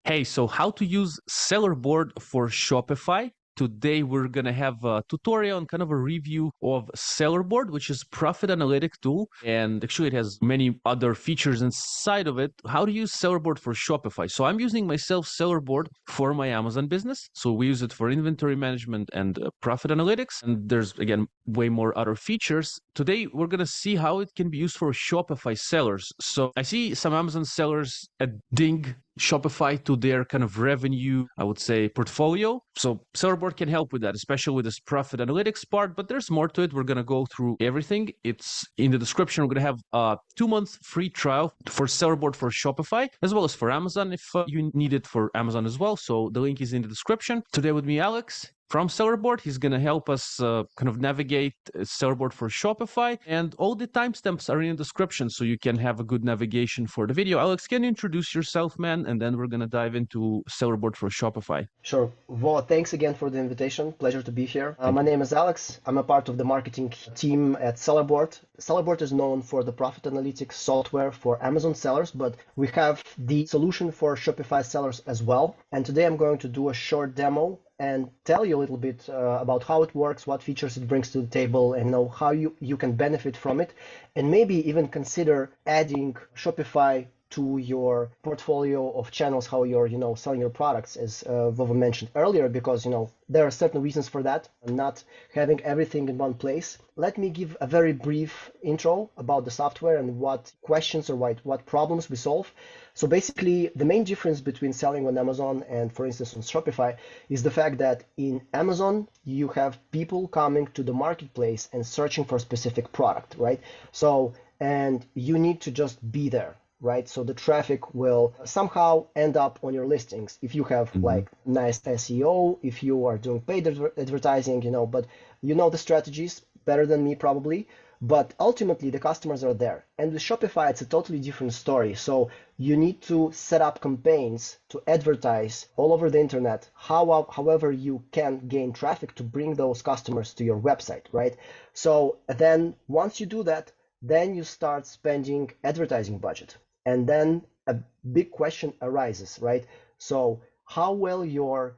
Hey, so how to use Sellerboard for Shopify. Today we're going to have a tutorial and kind of a review of Sellerboard, which is profit analytic tool. And actually it has many other features inside of it. How to use Sellerboard for Shopify. So I'm using myself Sellerboard for my Amazon business. So we use it for inventory management and profit analytics. And there's, again, way more other features. Today we're going to see how it can be used for Shopify sellers. So I see some Amazon sellers adding Shopify to their kind of revenue, I would say, portfolio. So Sellerboard can help with that, especially with this profit analytics part, but there's more to it. We're going to go through everything. It's in the description. We're going to have a 2-month free trial for Sellerboard for Shopify, as well as for Amazon if you need it for Amazon as well. So the link is in the description. Today with me, Alex from Sellerboard. He's going to help us kind of navigate Sellerboard for Shopify, and all the timestamps are in the description so you can have a good navigation for the video. Alex, can you introduce yourself, man? And then we're going to dive into Sellerboard for Shopify. Sure. Vo, thanks again for the invitation. Pleasure to be here. My name is Alex. I'm a part of the marketing team at Sellerboard. Sellerboard is known for the profit analytics software for Amazon sellers, but we have the solution for Shopify sellers as well. And today I'm going to do a short demo and tell you a little bit about how it works, what features it brings to the table, and know how you can benefit from it, and maybe even consider adding Shopify to your portfolio of channels, how you're selling your products, as Vova mentioned earlier, because there are certain reasons for that, not having everything in one place. Let me give a very brief intro about the software and what questions or what problems we solve. So basically, the main difference between selling on Amazon and, for instance, on Shopify is the fact that in Amazon, you have people coming to the marketplace and searching for a specific product, right? So, and you need to just be there, right? So the traffic will somehow end up on your listings if you have like nice SEO, if you are doing paid advertising, but the strategies better than me probably. But ultimately, the customers are there. And with Shopify, it's a totally different story. So you need to set up campaigns to advertise all over the internet, however you can gain traffic to bring those customers to your website, right? So then once you do that, then you start spending advertising budget. And then a big question arises, right? So how well you're,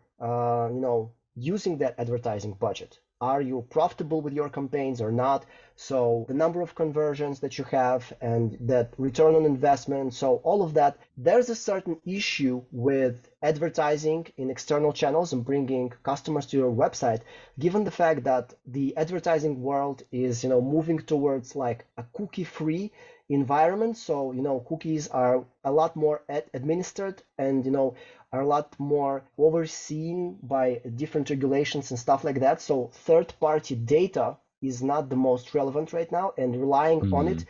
using that advertising budget? Are you profitable with your campaigns or not? So the number of conversions that you have and that return on investment, so all of that, there's a certain issue with advertising in external channels and bringing customers to your website, given the fact that the advertising world is, moving towards like a cookie-free environment. So, cookies are a lot more administered and, are a lot more overseen by different regulations and stuff like that. So third-party data is not the most relevant right now, and relying on it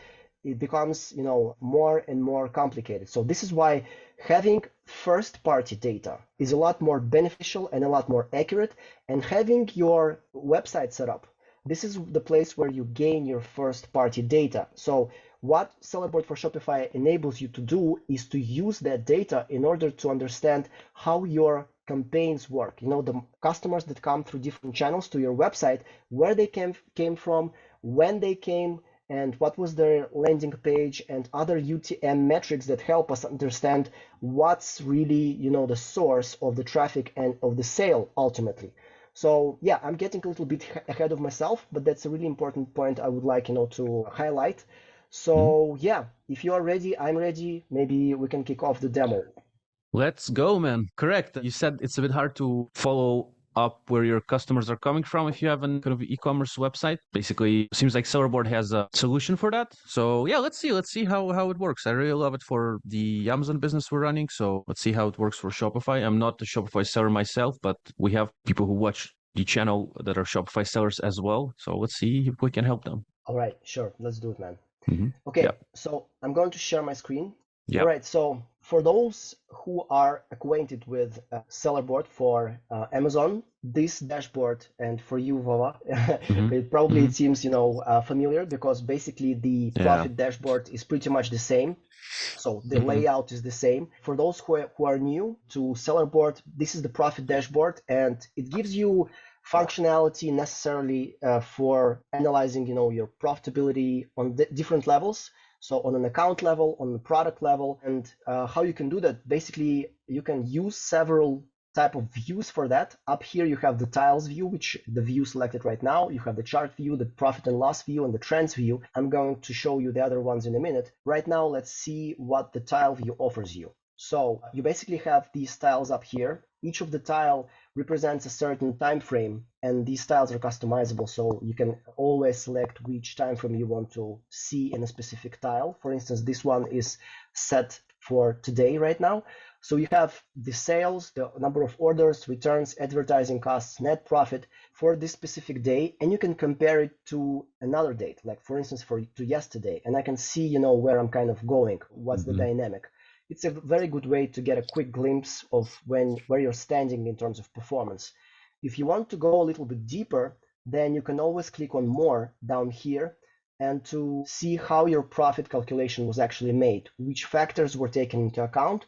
becomes, more and more complicated. So this is why having first-party data is a lot more beneficial and a lot more accurate, and having your website set up. This is the place where you gain your first-party data. So what Sellerboard for Shopify enables you to do is to use that data in order to understand how your campaigns work. The customers that come through different channels to your website, where they came from, when they came, and what was their landing page, and other UTM metrics that help us understand what's really, the source of the traffic and of the sale ultimately. So yeah, I'm getting a little bit ahead of myself, but that's a really important point I would like, to highlight. So yeah, if you are ready, I'm ready. Maybe we can kick off the demo. Let's go, man. Correct. You said it's a bit hard to follow up where your customers are coming from if you have an kind of e-commerce website. Basically, it seems like Sellerboard has a solution for that. So yeah, let's see how it works. I really love it for the Amazon business we're running. So let's see how it works for Shopify. I'm not a Shopify seller myself, but we have people who watch the channel that are Shopify sellers as well. So let's see if we can help them. All right, sure. Let's do it, man. Okay, so I'm going to share my screen. Yeah. All right, so for those who are acquainted with Sellerboard for Amazon, this dashboard, and for you, Vova, it seems, familiar, because basically the profit dashboard is pretty much the same. So the layout is the same. For those who are new to Sellerboard, this is the profit dashboard, and it gives you functionality necessarily for analyzing, your profitability on different levels. So on an account level, on the product level, and how you can do that, basically you can use several type of views for that. Up here you have the tiles view, which the view selected right now. You have the chart view, the profit and loss view, and the trends view. I'm going to show you the other ones in a minute. Right now, let's see what the tile view offers you. So you basically have these tiles up here. Each of the tile represents a certain time frame, and these tiles are customizable, so you can always select which time frame you want to see in a specific tile. For instance, this one is set for today right now. So you have the sales, the number of orders, returns, advertising costs, net profit for this specific day, and you can compare it to another date, like for instance to yesterday, and I can see where I'm kind of going, what's the dynamic. It's a very good way to get a quick glimpse of where you're standing in terms of performance. If you want to go a little bit deeper, then you can always click on more down here and to see how your profit calculation was actually made, which factors were taken into account,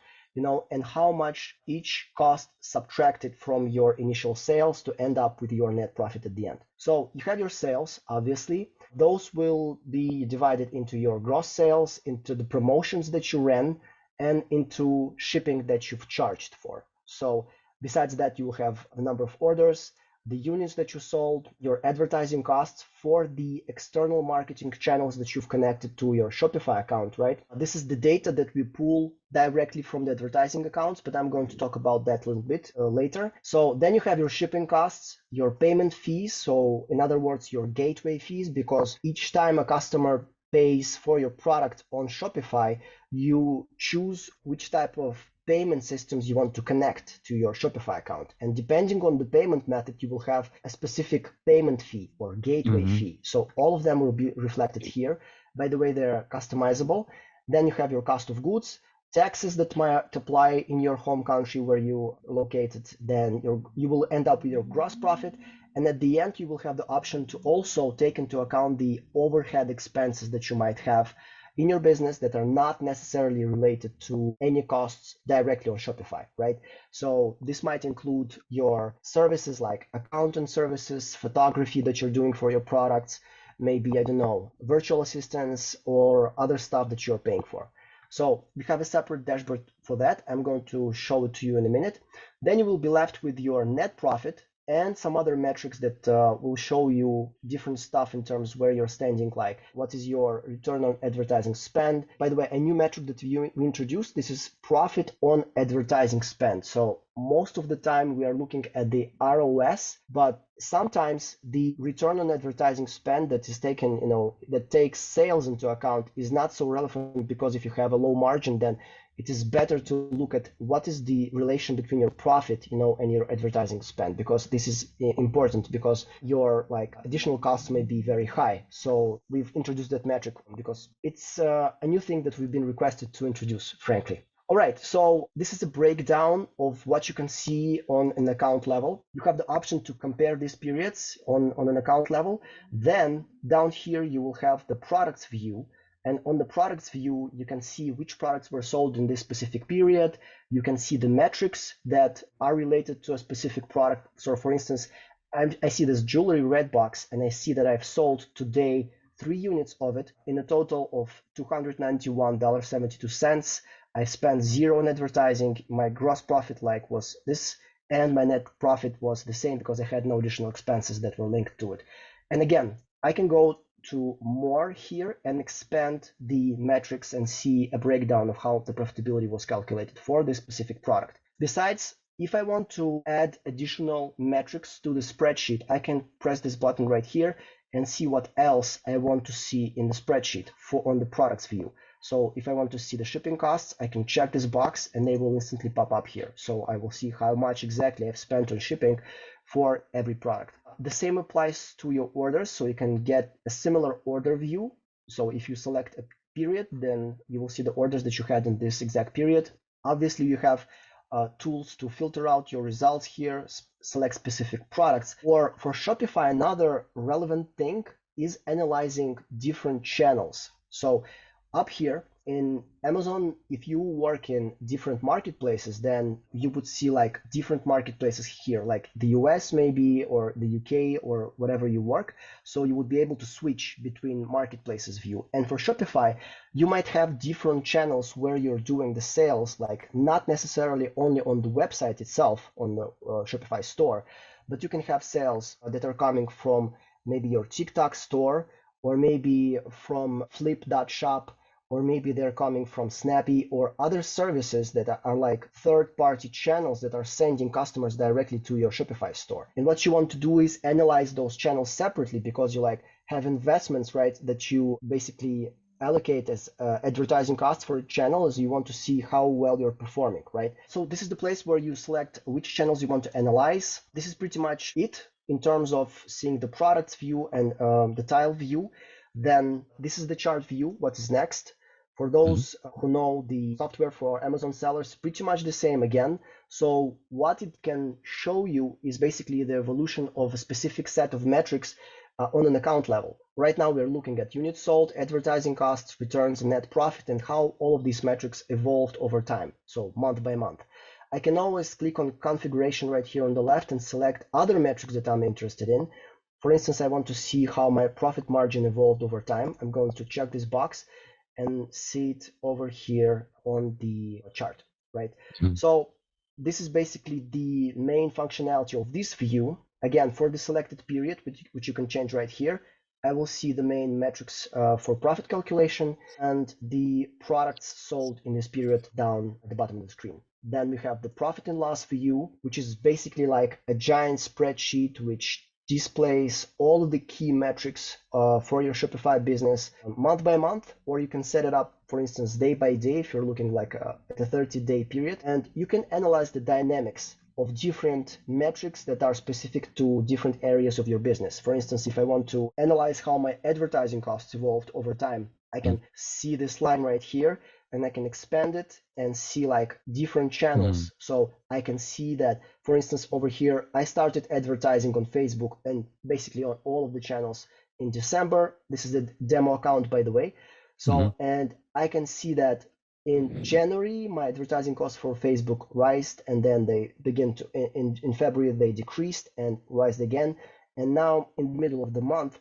and how much each cost subtracted from your initial sales to end up with your net profit at the end. So you have your sales, obviously. Those will be divided into your gross sales, into the promotions that you ran, and into shipping that you've charged for. So besides that, you will have the number of orders, the units that you sold, your advertising costs for the external marketing channels that you've connected to your Shopify account, right? This is the data that we pull directly from the advertising accounts, but I'm going to talk about that a little bit later. So then you have your shipping costs, your payment fees. So in other words, your gateway fees, because each time a customer pays for your product on Shopify, you choose which type of payment systems you want to connect to your Shopify account. And depending on the payment method, you will have a specific payment fee or gateway fee. So all of them will be reflected here. By the way, they're customizable. Then you have your cost of goods, taxes that might apply in your home country where you located. Then you will end up with your gross profit. And at the end, you will have the option to also take into account the overhead expenses that you might have in your business that are not necessarily related to any costs directly on Shopify, right? So this might include your services like accountant services, photography that you're doing for your products, maybe, I don't know, virtual assistants or other stuff that you're paying for. So we have a separate dashboard for that. I'm going to show it to you in a minute. Then you will be left with your net profit and some other metrics that will show you different stuff in terms where you're standing, like what is your return on advertising spend. By the way, a new metric that we introduced, this is profit on advertising spend. So most of the time we are looking at the ROS, but sometimes the return on advertising spend that is taken, that takes sales into account is not so relevant, because if you have a low margin, then it is better to look at what is the relation between your profit, and your advertising spend, because this is important, because your additional costs may be very high. So we've introduced that metric because it's a new thing that we've been requested to introduce, frankly. All right, so this is a breakdown of what you can see on an account level. You have the option to compare these periods on an account level. Then down here, you will have the products view. And on the products view, you can see which products were sold in this specific period. You can see the metrics that are related to a specific product. So for instance, I see this jewelry red box, and I see that I've sold today 3 units of it in a total of $291.72. I spent 0 on advertising. My gross profit was this, and my net profit was the same because I had no additional expenses that were linked to it. And again, I can go to more here and expand the metrics and see a breakdown of how the profitability was calculated for this specific product. Besides, if I want to add additional metrics to the spreadsheet, I can press this button right here and see what else I want to see in the spreadsheet on the products view. So if I want to see the shipping costs, I can check this box and they will instantly pop up here. So I will see how much exactly I've spent on shipping for every product. The same applies to your orders, so you can get a similar order view. So if you select a period, then you will see the orders that you had in this exact period. Obviously, you have tools to filter out your results here, select specific products. Or for Shopify, another relevant thing is analyzing different channels. So up here in Amazon, if you work in different marketplaces, then you would see like different marketplaces here, like the US maybe, or the UK, or whatever you work. So you would be able to switch between marketplaces view. And for Shopify, you might have different channels where you're doing the sales, like not necessarily only on the website itself, on the Shopify store, but you can have sales that are coming from maybe your TikTok store, or maybe from flip.shop, or maybe they're coming from Snappy or other services that are like third-party channels that are sending customers directly to your Shopify store. And what you want to do is analyze those channels separately, because you like have investments, right, that you basically allocate as advertising costs for a channel, as you want to see how well you're performing, right? So this is the place where you select which channels you want to analyze. This is pretty much it in terms of seeing the products view and the tile view. Then this is the chart view. What is next? For those who know the software for Amazon sellers, pretty much the same again. So what it can show you is basically the evolution of a specific set of metrics on an account level. Right now, we're looking at units sold, advertising costs, returns, and net profit, and how all of these metrics evolved over time, so month by month. I can always click on configuration right here on the left and select other metrics that I'm interested in. For instance, I want to see how my profit margin evolved over time. I'm going to check this box and see it over here on the chart, right? So this is basically the main functionality of this view. Again, for the selected period, which you can change right here, I will see the main metrics for profit calculation and the products sold in this period down at the bottom of the screen. Then we have the profit and loss view, which is basically like a giant spreadsheet which displays all of the key metrics for your Shopify business month by month, or you can set it up, for instance, day by day if you're looking like at a 30-day period, and you can analyze the dynamics of different metrics that are specific to different areas of your business. For instance, if I want to analyze how my advertising costs evolved over time, I can see this line right here, and I can expand it and see like different channels. So I can see that, for instance, over here, I started advertising on Facebook and basically on all of the channels in December. This is the demo account, by the way. So, and I can see that in January, my advertising costs for Facebook rised, and then they begin to, in February, they decreased and rised again. And now in the middle of the month,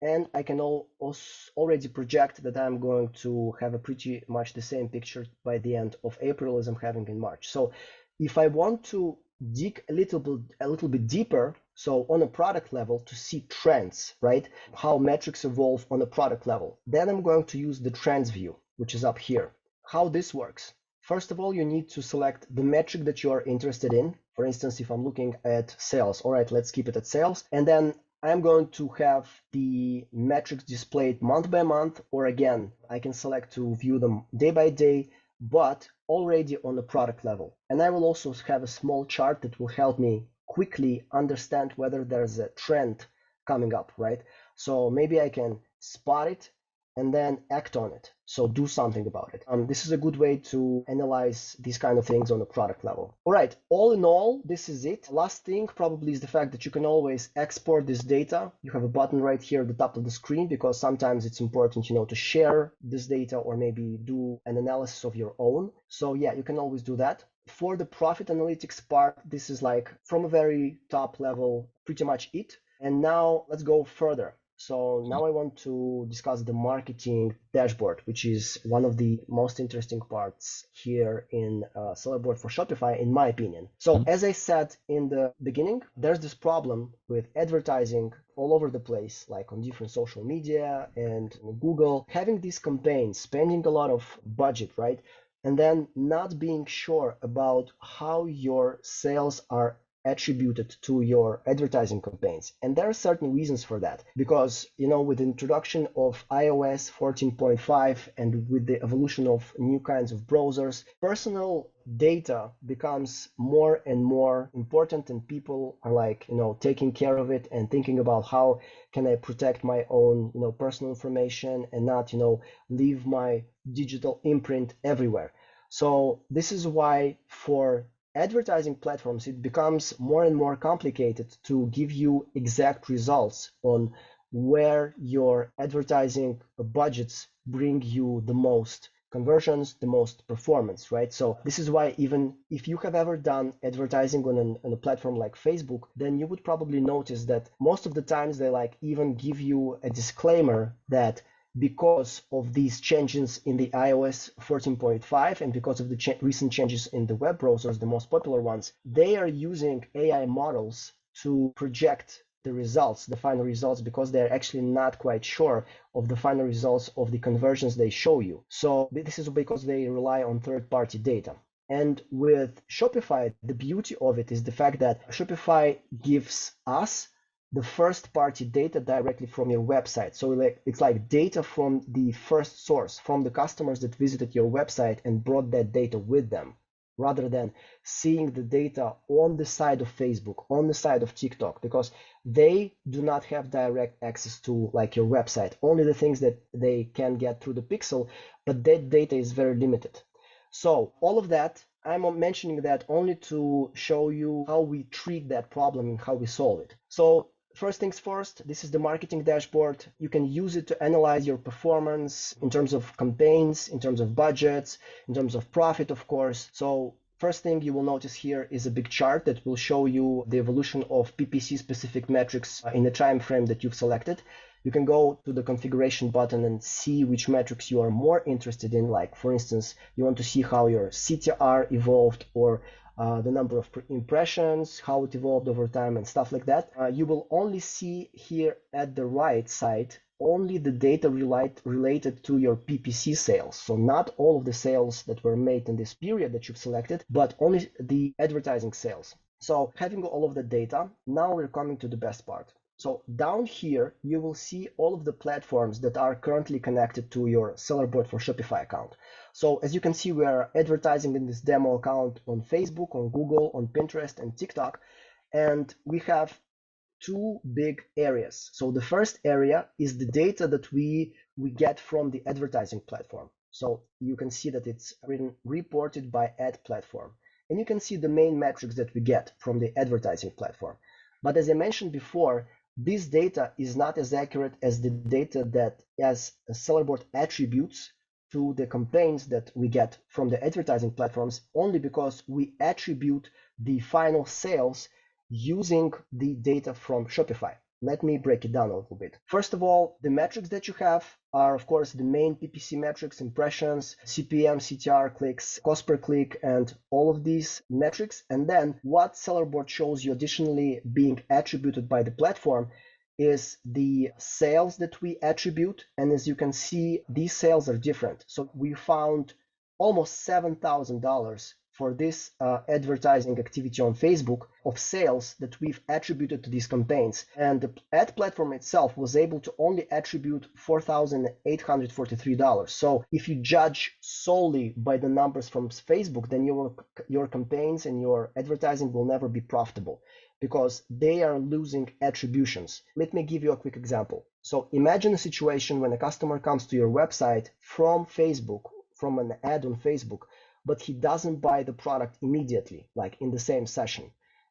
and I can also already project that I'm going to have a pretty much the same picture by the end of April as I'm having in March. So if I want to dig a little bit deeper, so on a product level to see trends, right? How metrics evolve on a product level, then I'm going to use the trends view, which is up here. How this works. First of all, you need to select the metric that you are interested in. For instance, if I'm looking at sales, all right, let's keep it at sales. And then I'm going to have the metrics displayed month by month, or again, I can select to view them day by day, but already on the product level. And I will also have a small chart that will help me quickly understand whether there's a trend coming up, right? So maybe I can spot it and then act on it. So do something about it. This is a good way to analyze these kind of things on a product level. All right, all in all, this is it. Last thing probably is the fact that you can always export this data. You have a button right here at the top of the screen, because sometimes it's important, to share this data or maybe do an analysis of your own. So yeah, you can always do that. For the profit analytics part, this is like from a very top level, pretty much it. And now let's go further. So now I want to discuss the marketing dashboard, which is one of the most interesting parts here in Sellerboard for Shopify, in my opinion. So as I said in the beginning, there's this problem with advertising all over the place, like on different social media and Google, having these campaigns, spending a lot of budget, right? And then not being sure about how your sales are attributed to your advertising campaigns. And there are certain reasons for that, because with the introduction of iOS 14.5 and with the evolution of new kinds of browsers, personal data becomes more and more important, and people are like taking care of it and thinking about how can I protect my own personal information and not leave my digital imprint everywhere. So this is why for advertising platforms, it becomes more and more complicated to give you exact results on where your advertising budgets bring you the most conversions, the most performance, right? So this is why even if you have ever done advertising on a platform like Facebook, then you would probably notice that most of the times they like even give you a disclaimer that because of these changes in the iOS 14.5 and because of the recent changes in the web browsers, the most popular ones, they are using AI models to project the results, the final results, because they're actually not quite sure of the final results of the conversions they show you. So this is because they rely on third-party data. And with Shopify, the beauty of it is the fact that Shopify gives us the first-party data directly from your website. So it's like data from the first source, from the customers that visited your website and brought that data with them, rather than seeing the data on the side of Facebook, on the side of TikTok, because they do not have direct access to like your website, only the things that they can get through the pixel, but that data is very limited. So all of that, I'm mentioning that only to show you how we treat that problem and how we solve it. So first things first, this is the marketing dashboard. You can use it to analyze your performance in terms of campaigns, in terms of budgets, in terms of profit, of course. So first thing you will notice here is a big chart that will show you the evolution of PPC specific metrics in the time frame that you've selected. You can go to the configuration button and see which metrics you are more interested in. Like, for instance, you want to see how your CTR evolved, or the number of impressions, how it evolved over time, and stuff like that. You will only see here at the right side only the data related to your PPC sales. So not all of the sales that were made in this period that you've selected, but only the advertising sales. So having all of the data, now we're coming to the best part. So down here, you will see all of the platforms that are currently connected to your Sellerboard for Shopify account. So as you can see, we are advertising in this demo account on Facebook, on Google, on Pinterest, and TikTok. And we have two big areas. So the first area is the data that we get from the advertising platform. So you can see that it's written reported by ad platform. And you can see the main metrics that we get from the advertising platform. But as I mentioned before, this data is not as accurate as the data that as Sellerboard attributes to the campaigns that we get from the advertising platforms, only because we attribute the final sales using the data from Shopify. Let me break it down a little bit. First of all, the metrics that you have are, of course, the main PPC metrics, impressions, CPM, CTR, clicks, cost per click, and all of these metrics. And then what Sellerboard shows you additionally being attributed by the platform is the sales that we attribute. And as you can see, these sales are different. So we found almost $7,000 for this advertising activity on Facebook of sales that we've attributed to these campaigns. And the ad platform itself was able to only attribute $4,843. So if you judge solely by the numbers from Facebook, then your campaigns and your advertising will never be profitable because they are losing attributions. Let me give you a quick example. So imagine a situation when a customer comes to your website from Facebook, from an ad on Facebook, but he doesn't buy the product immediately, like in the same session.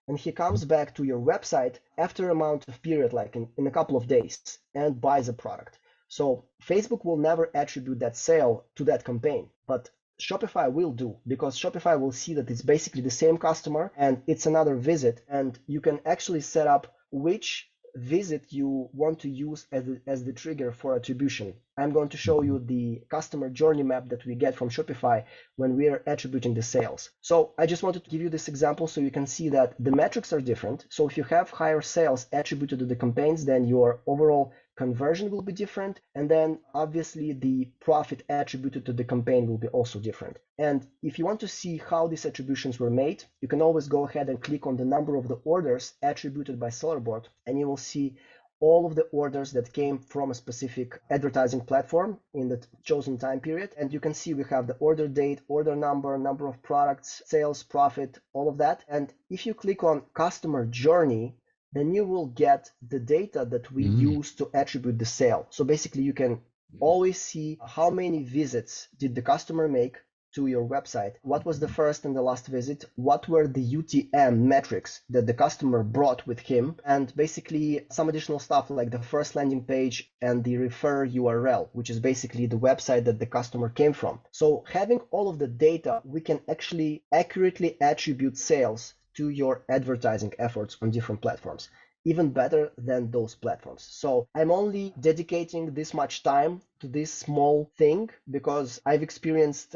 And he comes back to your website after an amount of period, like in a couple of days, and buys a product. So Facebook will never attribute that sale to that campaign, but Shopify will do, because Shopify will see that it's basically the same customer and it's another visit, and you can actually set up which visit you want to use as the trigger for attribution. I'm going to show you the customer journey map that we get from Shopify when we are attributing the sales. So I just wanted to give you this example so you can see that the metrics are different. So if you have higher sales attributed to the campaigns, then your overall conversion will be different, and then obviously the profit attributed to the campaign will be also different. And if you want to see how these attributions were made, you can always go ahead and click on the number of the orders attributed by Sellerboard, and you will see all of the orders that came from a specific advertising platform in the chosen time period. And you can see we have the order date, order number, number of products, sales, profit, all of that. And if you click on customer journey, then you will get the data that we use to attribute the sale. So basically you can always see how many visits did the customer make, to your website, what was the first and the last visit, what were the UTM metrics that the customer brought with him, and basically some additional stuff like the first landing page and the refer URL, which is basically the website that the customer came from. So having all of the data, we can actually accurately attribute sales to your advertising efforts on different platforms, even better than those platforms. So I'm only dedicating this much time to this small thing because I've experienced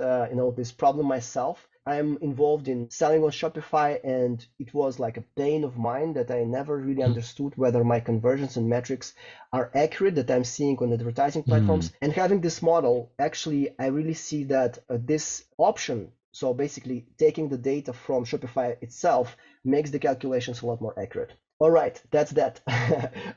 this problem myself. I'm involved in selling on Shopify, and it was like a pain of mine that I never really understood whether my conversions and metrics are accurate that I'm seeing on advertising platforms. And having this model, actually, I really see that this option, so basically taking the data from Shopify itself, makes the calculations a lot more accurate. All right, that's that.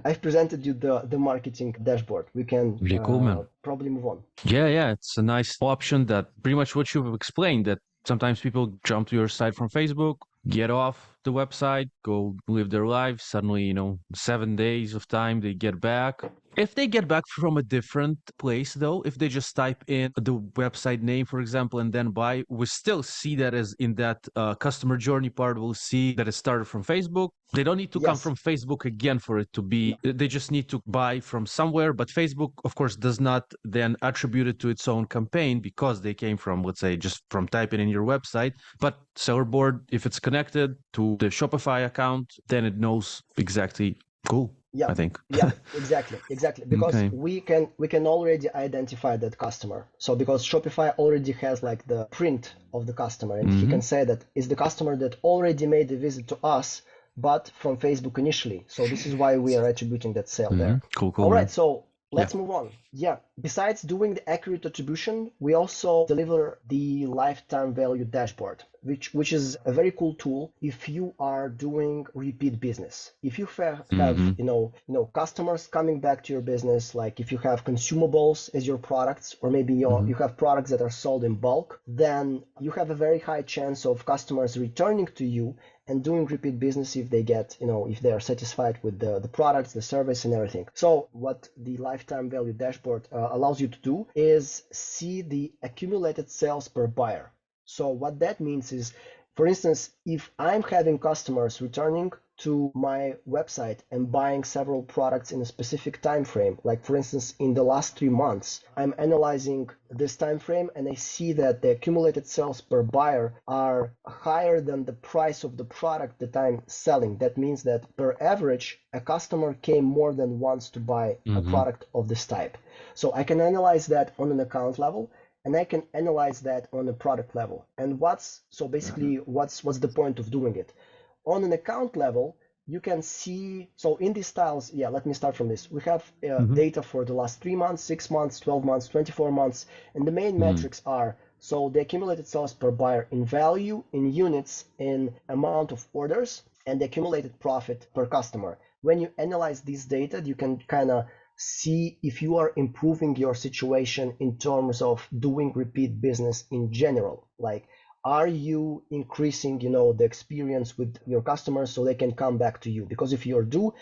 I've presented you the marketing dashboard. We can Really cool, man. probably move on. Yeah, it's a nice option that pretty much what you've explained, that sometimes people jump to your site from Facebook, get off the website, go live their life. Suddenly, 7 days of time, they get back. If they get back from a different place, though, if they just type in the website name, for example, and then buy, we still see that as in that customer journey part, we'll see that it started from Facebook. They don't need to come from Facebook again for it to be, they just need to buy from somewhere. But Facebook, of course, does not then attribute it to its own campaign because they came from, let's say, just from typing in your website. But Sellerboard, if it's connected to the Shopify account, then it knows exactly. Cool. I think. Exactly. Because we can already identify that customer. So because Shopify already has like the print of the customer, and he can say that is the customer that already made a visit to us, but from Facebook initially. So this is why we are attributing that sale there. Cool. All right. So let's move on. Besides doing the accurate attribution, we also deliver the lifetime value dashboard, which is a very cool tool if you are doing repeat business. If you have customers coming back to your business, like if you have consumables as your products, or maybe you have products that are sold in bulk, then you have a very high chance of customers returning to you and doing repeat business if they get, if they are satisfied with the products, the service, and everything. So what the lifetime value dashboard allows you to do is see the accumulated sales per buyer. So what that means is, for instance, if I'm having customers returning to my website and buying several products in a specific time frame, like for instance, in the last 3 months, I'm analyzing this time frame and I see that the accumulated sales per buyer are higher than the price of the product that I'm selling. That means that per average, a customer came more than once to buy a product of this type. So I can analyze that on an account level, and I can analyze that on a product level. And what's the point of doing it? On an account level, you can see, so in these styles, let me start from this. We have data for the last 3 months, 6 months, 12 months, 24 months, and the main metrics are, so the accumulated sales per buyer in value, in units, in amount of orders, and the accumulated profit per customer. When you analyze this data, you can kind of see if you are improving your situation in terms of doing repeat business in general. Like, are you increasing, the experience with your customers so they can come back to you? Because if you do,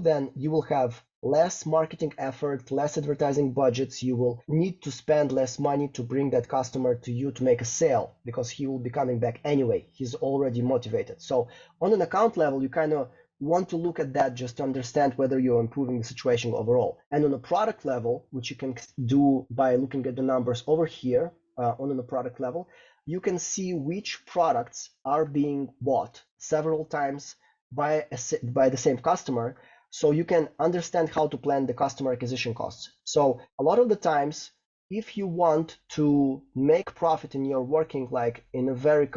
then you will have less marketing effort, less advertising budgets. You will need to spend less money to bring that customer to you to make a sale, because he will be coming back anyway. He's already motivated. So on an account level, you kind of want to look at that just to understand whether you're improving the situation overall. And on a product level, which you can do by looking at the numbers over here, on a product level, you can see which products are being bought several times by the same customer, so you can understand how to plan the customer acquisition costs. So a lot of the times, if you want to make profit and you're working like in a very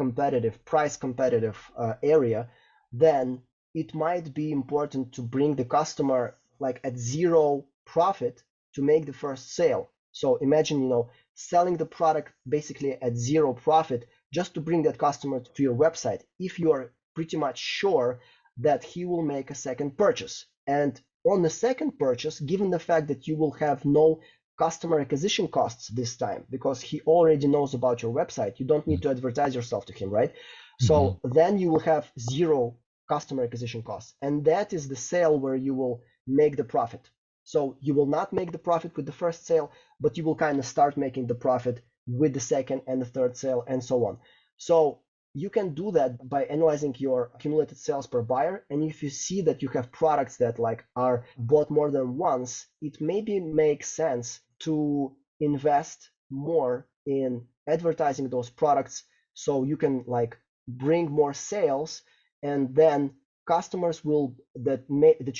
price competitive area, then it might be important to bring the customer like at zero profit to make the first sale. So imagine, selling the product basically at zero profit just to bring that customer to your website, if you are pretty much sure that he will make a second purchase. And on the second purchase, given the fact that you will have no customer acquisition costs this time, because he already knows about your website, you don't need to advertise yourself to him, right? So then you will have zero customer acquisition costs. And that is the sale where you will make the profit. So you will not make the profit with the first sale, but you will kind of start making the profit with the second and the third sale and so on. So you can do that by analyzing your accumulated sales per buyer. And if you see that you have products that like are bought more than once, it maybe makes sense to invest more in advertising those products so you can like bring more sales, and then customers will that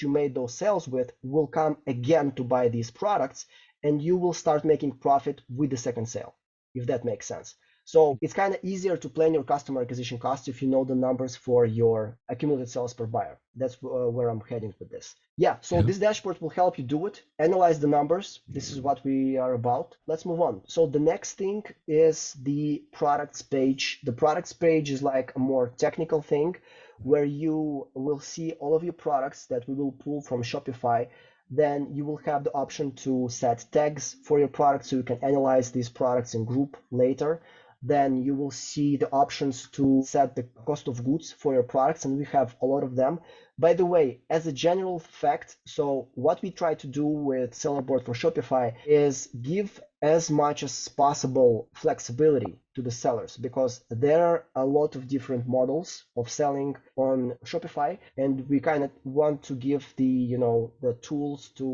you made those sales with will come again to buy these products, and you will start making profit with the second sale, if that makes sense. So it's kind of easier to plan your customer acquisition costs if you know the numbers for your accumulated sales per buyer. That's where I'm heading with this. Yeah, so this dashboard will help you do it, analyze the numbers. This is what we are about. Let's move on. So the next thing is the products page. The products page is like a more technical thing where you will see all of your products that we will pull from Shopify. Then you will have the option to set tags for your products so you can analyze these products in group later. Then you will see the options to set the cost of goods for your products, and we have a lot of them. By the way, as a general fact, so what we try to do with Sellerboard for Shopify is give as much as possible flexibility to the sellers, because there are a lot of different models of selling on Shopify, and we kind of want to give the the tools to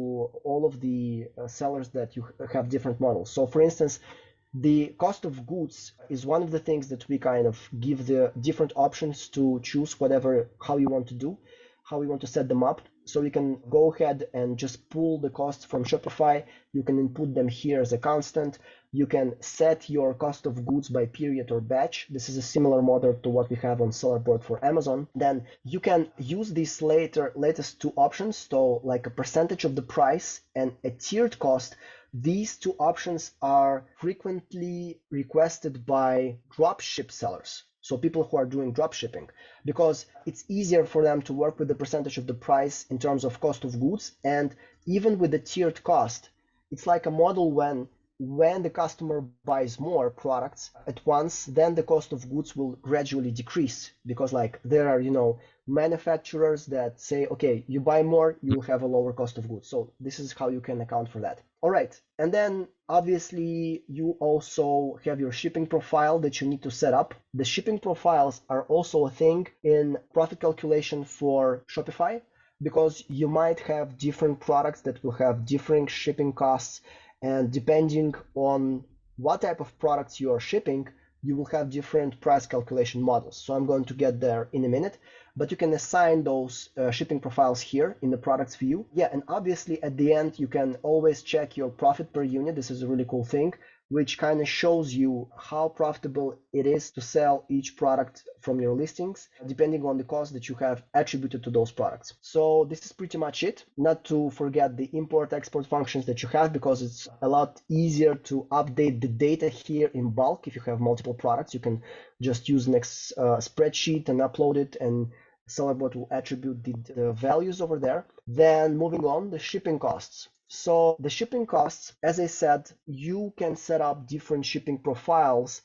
all of the sellers that you have different models. So for instance, the cost of goods is one of the things that we kind of give the different options to choose how you want to do, how you want to set them up. So you can go ahead and just pull the costs from Shopify. You can input them here as a constant. You can set your cost of goods by period or batch. This is a similar model to what we have on Sellerboard for Amazon. Then you can use these latest two options, so like a percentage of the price and a tiered cost. These two options are frequently requested by dropship sellers, so people who are doing dropshipping, because it's easier for them to work with the percentage of the price in terms of cost of goods. And even with the tiered cost, it's like a model when the customer buys more products at once, then the cost of goods will gradually decrease, because like there are manufacturers that say, okay, you buy more, you have a lower cost of goods. So this is how you can account for that. All right, and then obviously you also have your shipping profile that you need to set up. The shipping profiles are also a thing in profit calculation for Shopify, because you might have different products that will have different shipping costs, and depending on what type of products you are shipping, you will have different price calculation models. So I'm going to get there in a minute, but you can assign those shipping profiles here in the products view. Yeah, and obviously at the end, you can always check your profit per unit. This is a really cool thing, which kind of shows you how profitable it is to sell each product from your listings, depending on the cost that you have attributed to those products. So this is pretty much it. Not to forget the import-export functions that you have, because it's a lot easier to update the data here in bulk. If you have multiple products, you can just use next spreadsheet and upload it, and Sellerboard will attribute the values over there. Then moving on, the shipping costs. So the shipping costs, as I said, you can set up different shipping profiles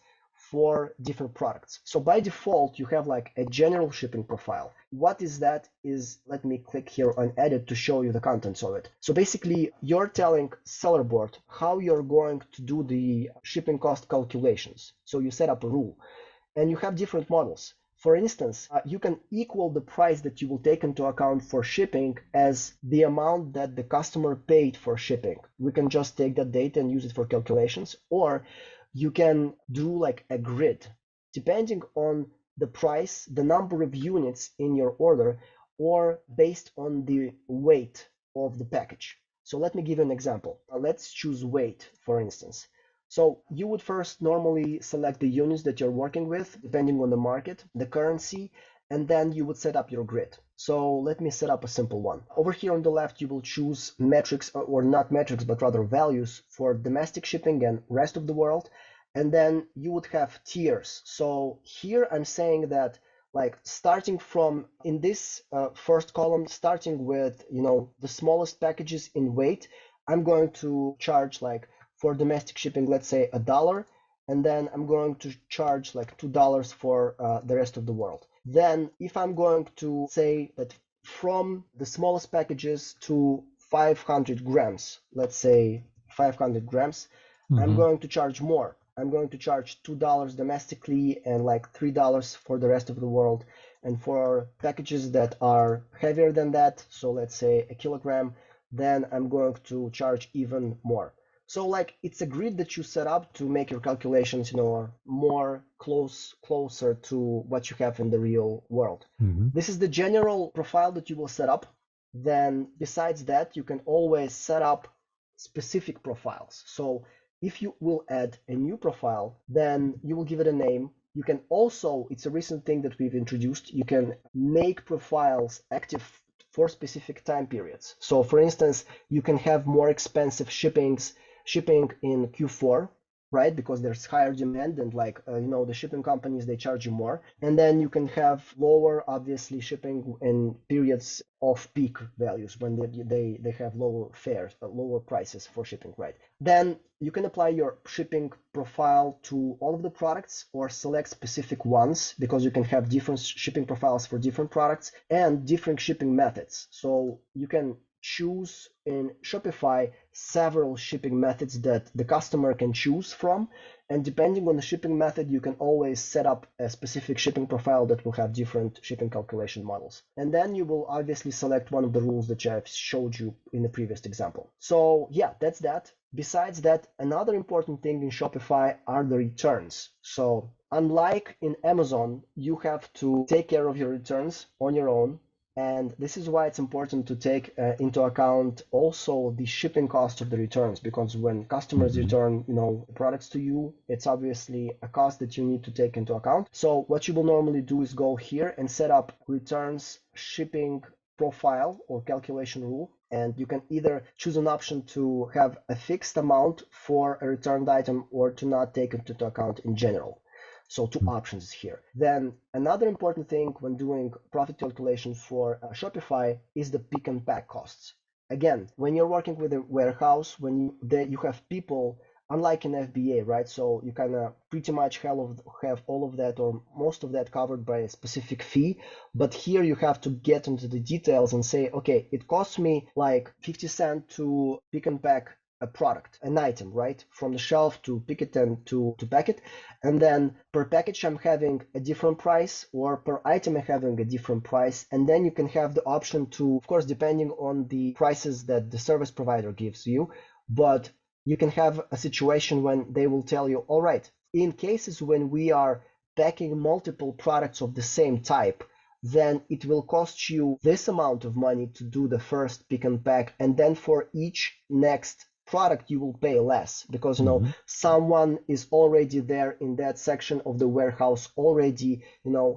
for different products. So by default, you have like a general shipping profile. What is that? Let me click here on edit to show you the contents of it. So basically, you're telling Sellerboard how you're going to do the shipping cost calculations. So you set up a rule, and you have different models. For instance, you can equal the price that you will take into account for shipping as the amount that the customer paid for shipping. We can just take that data and use it for calculations, or you can do like a grid, depending on the price, the number of units in your order, or based on the weight of the package. So let me give you an example. Let's choose weight, for instance. So you would first normally select the units that you're working with, depending on the market, the currency, and then you would set up your grid. So let me set up a simple one. Over here on the left, you will choose metrics, or not metrics, but rather values for domestic shipping and rest of the world. And then you would have tiers. So here I'm saying that like starting from in this first column, starting with, the smallest packages in weight, I'm going to charge like for domestic shipping, let's say $1, and then I'm going to charge like $2 for the rest of the world. Then if I'm going to say that from the smallest packages to 500 grams, let's say 500 grams, I'm going to charge more. I'm going to charge $2 domestically and like $3 for the rest of the world. And for packages that are heavier than that, so let's say a kilogram, then I'm going to charge even more. So like it's a grid that you set up to make your calculations, more closer to what you have in the real world. This is the general profile that you will set up. Then besides that, you can always set up specific profiles. So if you will add a new profile, then you will give it a name. You can also, it's a recent thing that we've introduced, you can make profiles active for specific time periods. So for instance, you can have more expensive shipping in Q4, right? Because there's higher demand and the shipping companies, they charge you more. And then you can have lower, obviously, shipping in periods of peak values when they have lower fares, lower prices for shipping, right? Then you can apply your shipping profile to all of the products or select specific ones, because you can have different shipping profiles for different products and different shipping methods. So you can choose in Shopify several shipping methods that the customer can choose from. And depending on the shipping method, you can always set up a specific shipping profile that will have different shipping calculation models. And then you will obviously select one of the rules that I've showed you in the previous example. So yeah, that's that. Besides that, another important thing in Shopify are the returns. So unlike in Amazon, you have to take care of your returns on your own. And this is why it's important to take into account also the shipping cost of the returns, because when customers return, products to you, it's obviously a cost that you need to take into account. So what you will normally do is go here and set up returns shipping profile or calculation rule. And you can either choose an option to have a fixed amount for a returned item or to not take it into account in general. So two options here. Then another important thing when doing profit calculation for Shopify is the pick and pack costs. Again, when you're working with a warehouse, when you have people, unlike in FBA, right? So you kind of pretty much have all of that or most of that covered by a specific fee. But here you have to get into the details and say, okay, it costs me like 50 cents to pick and pack a product, an item, right? From the shelf to pick it and to pack it. And then per package, I'm having a different price, or per item, I'm having a different price. And then you can have the option to, of course, depending on the prices that the service provider gives you, but you can have a situation when they will tell you, all right, in cases when we are packing multiple products of the same type, then it will cost you this amount of money to do the first pick and pack. And then for each next product you will pay less, because someone is already there in that section of the warehouse already,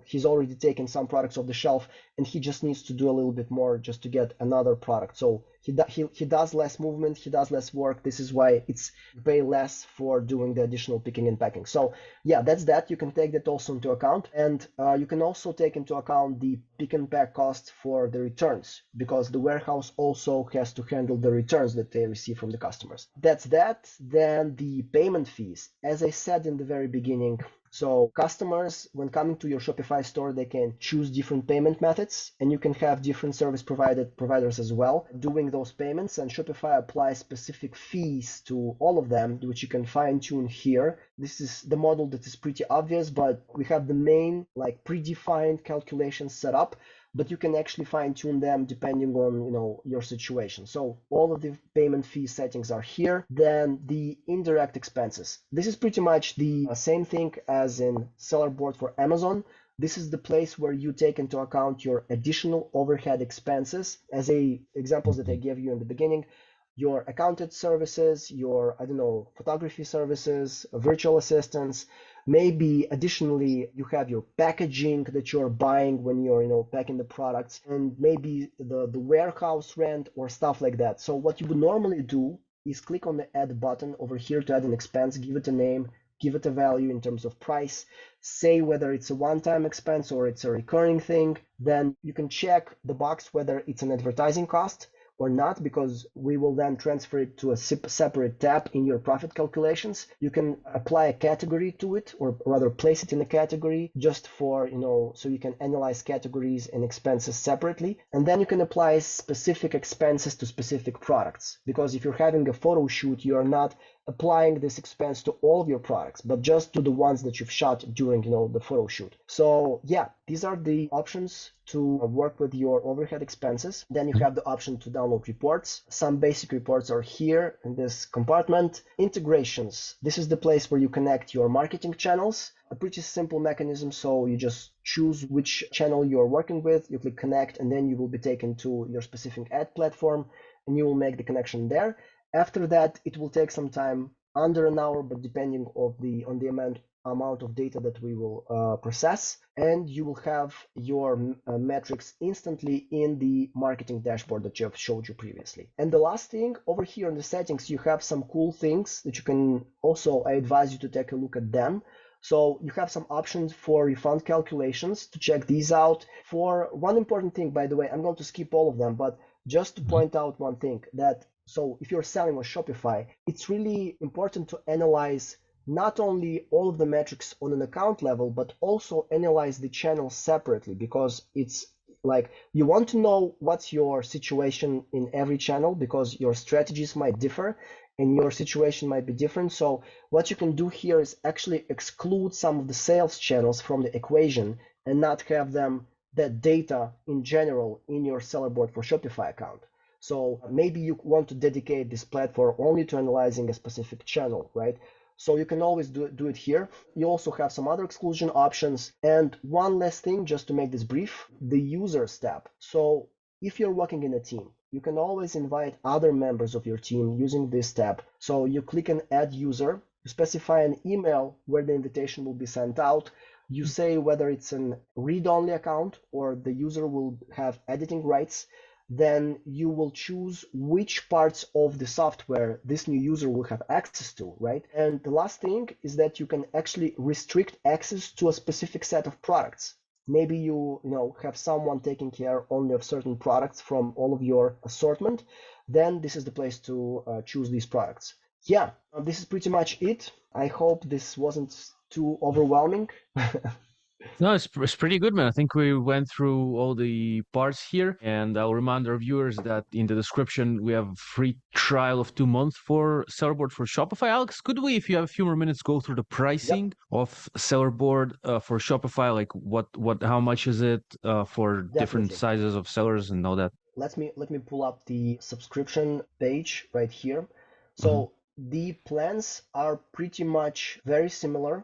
he's already taken some products off the shelf and he just needs to do a little bit more just to get another product. So he does less movement, he does less work. This is why it's pay less for doing the additional picking and packing. So yeah, that's that. You can take that also into account. And you can also take into account the pick and pack cost for the returns, because the warehouse also has to handle the returns that they receive from the customers. That's that. Then the payment fees. As I said in the very beginning, so customers, when coming to your Shopify store, they can choose different payment methods, and you can have different service providers as well doing those payments, and Shopify applies specific fees to all of them, which you can fine tune here. This is the model that is pretty obvious, but we have the main predefined calculations set up, but you can actually fine tune them depending on your situation. So all of the payment fee settings are here. Then the indirect expenses. This is pretty much the same thing as in Sellerboard for Amazon. This is the place where you take into account your additional overhead expenses, as examples that I gave you in the beginning. Your accountant services, your, photography services, virtual assistants. Maybe additionally, you have your packaging that you're buying when you're, packing the products, and maybe the warehouse rent or stuff like that. So what you would normally do is click on the add button over here to add an expense, give it a name, give it a value in terms of price, say whether it's a one-time expense or it's a recurring thing. Then you can check the box whether it's an advertising cost or not, because we will then transfer it to a separate tab in your profit calculations. You can apply a category to it, or rather place it in a category just for, so you can analyze categories and expenses separately. And then you can apply specific expenses to specific products, because if you're having a photo shoot, you are not applying this expense to all of your products, but just to the ones that you've shot during, the photo shoot. So yeah, these are the options to work with your overhead expenses. Then you have the option to download reports. Some basic reports are here in this compartment. Integrations. This is the place where you connect your marketing channels. A pretty simple mechanism. So you just choose which channel you're working with, you click connect, and then you will be taken to your specific ad platform and you will make the connection there. After that, it will take some time, under an hour, but depending on the amount of data that we will process, and you will have your metrics instantly in the marketing dashboard that I have showed you previously. And the last thing, over here in the settings, you have some cool things that you can also, I advise you to take a look at them. So you have some options for refund calculations to check these out. For one important thing, by the way, I'm going to skip all of them, but just to point out one thing, that so if you're selling on Shopify, it's really important to analyze not only all of the metrics on an account level, but also analyze the channels separately, because it's like you want to know what's your situation in every channel, because your strategies might differ and your situation might be different. So what you can do here is actually exclude some of the sales channels from the equation and not have them, that data in general, in your Sellerboard for Shopify account. So maybe you want to dedicate this platform only to analyzing a specific channel, right? So you can always do it here. You also have some other exclusion options. And one last thing, just to make this brief, the users tab. So if you're working in a team, you can always invite other members of your team using this tab. So you click on add user, you specify an email where the invitation will be sent out. You say whether it's an read-only account or the user will have editing rights. Then you will choose which parts of the software this new user will have access to, right? And the last thing is that you can actually restrict access to a specific set of products. Maybe you have someone taking care only of certain products from all of your assortment. Then this is the place to choose these products. Yeah, this is pretty much it. I hope this wasn't too overwhelming. No, it's pretty good, man. I think we went through all the parts here, and I'll remind our viewers that in the description we have free trial of 2 months for Sellerboard for Shopify. Alex, could we, if you have a few more minutes, go through the pricing of Sellerboard for Shopify? Like how much is it for different Definitely. sizes of sellers and all that? Let me pull up the subscription page right here. So the plans are pretty much very similar.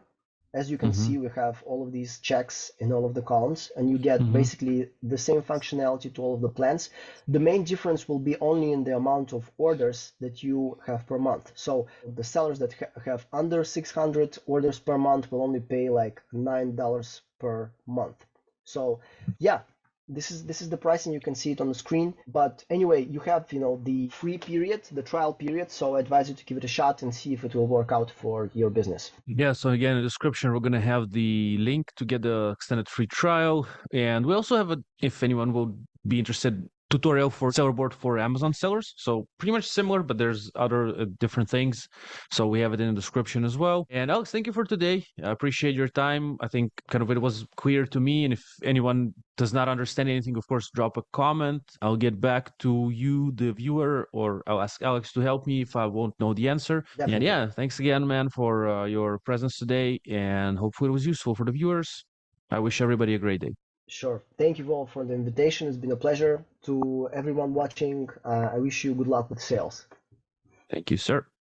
As you can see, we have all of these checks in all of the columns, and you get basically the same functionality to all of the plans. The main difference will be only in the amount of orders that you have per month. So the sellers that have under 600 orders per month will only pay like $9 per month. So yeah, this is the pricing. You can see it on the screen. But anyway, you have the free period, the trial period. So I advise you to give it a shot and see if it will work out for your business. Yeah, so again, in the description, we're going to have the link to get the extended free trial. And we also have if anyone will be interested, tutorial for Sellerboard for Amazon sellers. So pretty much similar, but there's other different things. So we have it in the description as well. And Alex, thank you for today. I appreciate your time. I think kind of it was clear to me. And if anyone does not understand anything, of course, drop a comment. I'll get back to you, the viewer, or I'll ask Alex to help me if I won't know the answer. Definitely. And yeah, thanks again, man, for your presence today. And hopefully it was useful for the viewers. I wish everybody a great day. Sure. Thank you all for the invitation. It's been a pleasure. To everyone watching, I wish you good luck with sales. Thank you, sir.